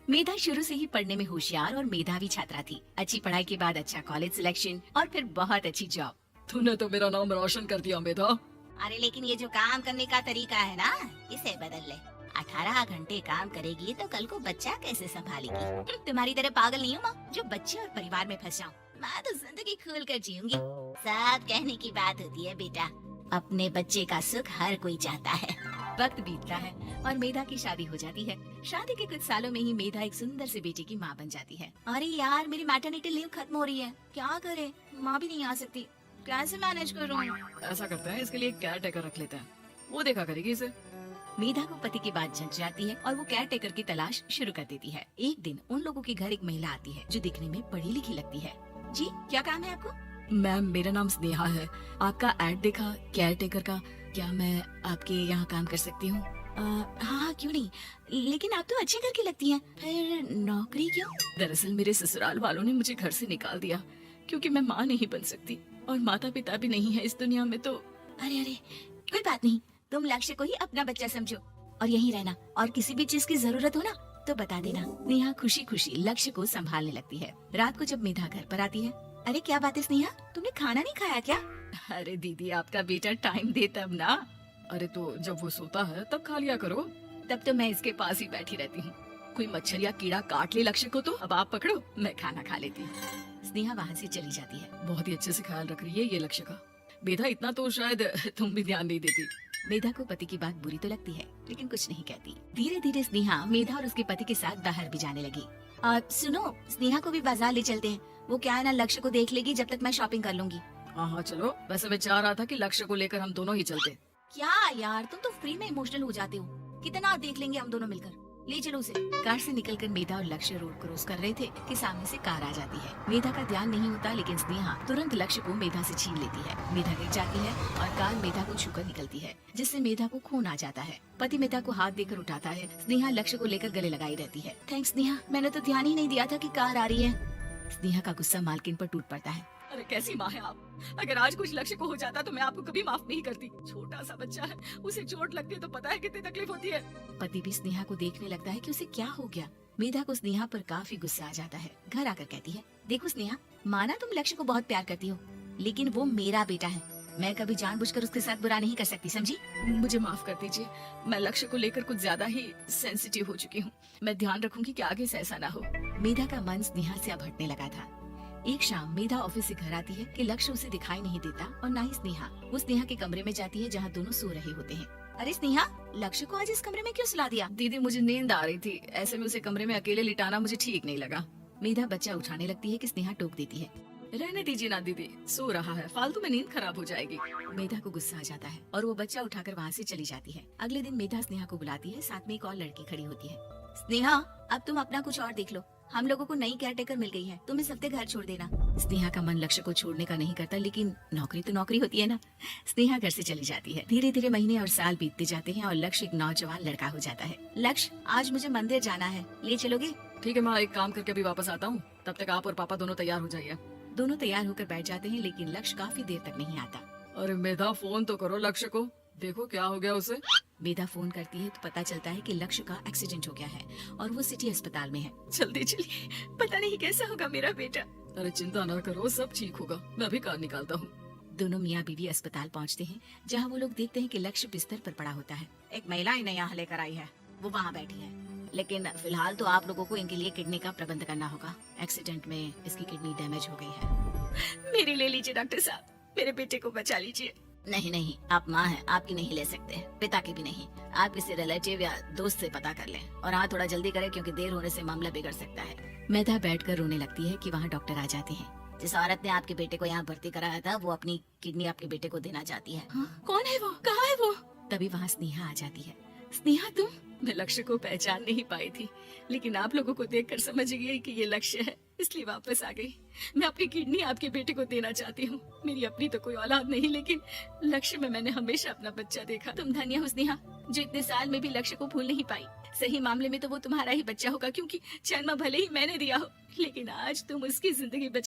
मेधा शुरू से ही पढ़ने में होशियार और मेधावी छात्रा थी। अच्छी पढ़ाई के बाद अच्छा कॉलेज सिलेक्शन और फिर बहुत अच्छी जॉब। तूने तो मेरा नाम रोशन कर दिया मेधा। अरे लेकिन ये जो काम करने का तरीका है ना, इसे बदल ले। 18 घंटे काम करेगी तो कल को बच्चा कैसे संभालेगी? तुम्हारी तरह पागल नहीं हूँ माँ, जो बच्चे और परिवार में फंस जाऊँ। मैं तो जिंदगी खोल कर जीऊंगी। सब कहने की बात होती है बेटा, अपने बच्चे का सुख हर कोई चाहता है। वक्त बीतता है और मेधा की शादी हो जाती है। शादी के कुछ सालों में ही मेधा एक सुंदर से बेटे की माँ बन जाती है। अरे यार, मेरी मैटरनिटी लीव खत्म हो रही है, क्या करे? माँ भी नहीं आ सकती, कैसे मैनेज करूँ? ऐसा करते हैं, इसके लिए केयर टेकर रख लेते हैं, वो देखा करेगी इसे। मेधा को पति की बात जच जाती है और वो केयर टेकर की तलाश शुरू कर देती है। एक दिन उन लोगों के घर एक महिला आती है जो दिखने में पढ़ी लिखी लगती है। जी, क्या काम है आपको? मैम, मेरा नाम स्नेहा है। आपका एड देखा केयर टेकर का, क्या मैं आपके यहाँ काम कर सकती हूँ? हाँ, क्यों नहीं, लेकिन आप तो अच्छे घर की लगती हैं, फिर नौकरी क्यों? दरअसल मेरे ससुराल वालों ने मुझे घर से निकाल दिया क्योंकि मैं माँ नहीं बन सकती और माता पिता भी नहीं है इस दुनिया में। तो अरे अरे, कोई बात नहीं, तुम लक्ष्य को ही अपना बच्चा समझो और यहीं रहना, और किसी भी चीज की जरूरत हो ना तो बता देना। नेहा खुशी खुशी लक्ष्य को संभालने लगती है। रात को जब मेधा घर पर आती है, अरे क्या बात है स्नेहा, तुमने खाना नहीं खाया क्या? अरे दीदी, आपका बेटा टाइम दे तब ना। अरे तो जब वो सोता है तब खा लिया करो। तब तो मैं इसके पास ही बैठी रहती हूँ। कोई मच्छर या कीड़ा काट ले लक्ष्य को तो अब आप पकड़ो, मैं खाना खा लेती हूँ। स्नेहा वहाँ से चली जाती है। बहुत ही अच्छे से ख्याल रख रही है ये लक्ष्य का। मेधा, इतना तो शायद तुम भी ध्यान नहीं देती। मेधा को पति की बात बुरी तो लगती है लेकिन कुछ नहीं कहती। धीरे धीरे स्नेहा मेधा और उसके पति के साथ बाहर भी जाने लगी। सुनो, स्नेहा को भी बाजार ले चलते हैं, वो क्या है ना लक्ष्य को देख लेगी जब तक मैं शॉपिंग कर लूंगी। हाँ चलो, वैसे मैं चाह रहा था कि लक्ष्य को लेकर हम दोनों ही चलते। क्या यार, तुम तो फ्री में इमोशनल हो जाते हो, कितना देख लेंगे हम दोनों मिलकर, ले चलो उसे। कार से निकलकर मेधा और लक्ष्य रोड क्रॉस कर रहे थे कि सामने से कार आ जाती है। मेधा का ध्यान नहीं होता लेकिन स्नेहा तुरंत लक्ष्य को मेधा से छीन लेती है। मेधा गिर जाती है और कार मेधा को छूकर निकलती है, जिससे मेधा को खून आ जाता है। पति मेधा को हाथ देकर उठाता है। स्नेहा लक्ष्य को लेकर गले लगाई रहती है। थैंक्स स्नेहा, मैंने तो ध्यान ही नहीं दिया था कि कार आ रही है। स्नेहा का गुस्सा मालकिन पर टूट पड़ता है। अरे कैसी माँ है आप, अगर आज कुछ लक्ष्य को हो जाता तो मैं आपको कभी माफ नहीं करती। छोटा सा बच्चा है, उसे चोट लगती है तो पता है कितनी तकलीफ होती है। पति भी स्नेहा को देखने लगता है कि उसे क्या हो गया। मेधा को स्नेहा पर काफी गुस्सा आ जाता है। घर आकर कहती है, देखो स्नेहा, माना तुम लक्ष्य को बहुत प्यार करती हो, लेकिन वो मेरा बेटा है, मैं कभी जानबूझकर उसके साथ बुरा नहीं कर सकती, समझी? मुझे माफ कर दीजिए, मैं लक्ष्य को लेकर कुछ ज्यादा ही सेंसिटिव हो चुकी हूँ। मैं ध्यान रखूंगी कि आगे से ऐसा ना हो। मेधा का मन स्नेहा से अब हटने लगा था। एक शाम मेधा ऑफिस से घर आती है कि लक्ष्य उसे दिखाई नहीं देता और ना ही स्नेहा। वो स्नेहा के कमरे में जाती है जहाँ दोनों सो रहे होते हैं। अरे स्नेहा, लक्ष्य को आज इस कमरे में क्यों सुला दिया? दीदी, मुझे नींद आ रही थी, ऐसे में उसे कमरे में अकेले लिटाना मुझे ठीक नहीं लगा। मेधा बच्चा उठाने लगती है कि स्नेहा टोक देती है। रहने दीजिए ना दीदी, सो रहा है, फालतू में नींद खराब हो जाएगी। मेधा को गुस्सा आ जाता है और वो बच्चा उठाकर वहाँ से चली जाती है। अगले दिन मेधा स्नेहा को बुलाती है, साथ में एक और लड़की खड़ी होती है। स्नेहा, अब तुम अपना कुछ और देख लो, हम लोगों को नई केयर टेकर मिल गई है, तुम इस हफ्ते घर छोड़ देना। स्नेहा का मन लक्ष्य को छोड़ने का नहीं करता, लेकिन नौकरी तो नौकरी होती है ना। स्नेहा घर से चली जाती है। धीरे धीरे महीने और साल बीतते जाते हैं और लक्ष्य एक नौजवान लड़का हो जाता है। लक्ष्य, आज मुझे मंदिर जाना है, ले चलोगे? ठीक है माँ, एक काम करके अभी वापस आता हूँ, तब तक आप और पापा दोनों तैयार हो जाइए। दोनों तैयार होकर बैठ जाते हैं लेकिन लक्ष्य काफी देर तक नहीं आता। अरे मेधा, फोन तो करो लक्ष्य को, देखो क्या हो गया उसे। मेधा फोन करती है तो पता चलता है कि लक्ष्य का एक्सीडेंट हो गया है और वो सिटी अस्पताल में है। जल्दी चलिए, पता नहीं कैसा होगा मेरा बेटा। अरे चिंता न करो, सब ठीक होगा, मैं अभी कार निकालता हूँ। दोनों मियाँ बीवी अस्पताल पहुँचते हैं जहाँ वो लोग देखते हैं कि लक्ष्य बिस्तर पर पड़ा होता है। एक महिला इन्हें यहाँ लेकर आई है, वो वहाँ बैठी है, लेकिन फिलहाल तो आप लोगों को इनके लिए किडनी का प्रबंध करना होगा। एक्सीडेंट में इसकी किडनी डैमेज हो गई है। मेरी ले लीजिए डॉक्टर साहब, मेरे बेटे को बचा लीजिए। नहीं नहीं, आप माँ हैं, आपकी नहीं ले सकते, पिता की भी नहीं। आप किसी रिलेटिव या दोस्त से पता कर लें और हाँ, थोड़ा जल्दी करें क्योंकि देर होने से मामला बिगड़ सकता है। मेधा बैठकर रोने लगती है कि वहाँ डॉक्टर आ जाते हैं। जिस औरत ने आपके बेटे को यहाँ भर्ती कराया था वो अपनी किडनी आपके बेटे को देना चाहती है। हाँ? कौन है वो, कहाँ है वो? तभी वहाँ स्नेहा आ जाती है। स्नेहा तुम? मैं लक्ष्य को पहचान नहीं पाई थी, लेकिन आप लोगों को देखकर समझ गई कि ये लक्ष्य है, इसलिए वापस आ गई। मैं अपनी किडनी आपके बेटे को देना चाहती हूँ। मेरी अपनी तो कोई औलाद नहीं, लेकिन लक्ष्य में मैंने हमेशा अपना बच्चा देखा। तुम धन्य हो स्नेहा, जो इतने साल में भी लक्ष्य को भूल नहीं पाई। सही मामले में तो वो तुम्हारा ही बच्चा होगा, क्योंकि जन्म भले ही मैंने दिया हो, लेकिन आज तुम उसकी जिंदगी बचा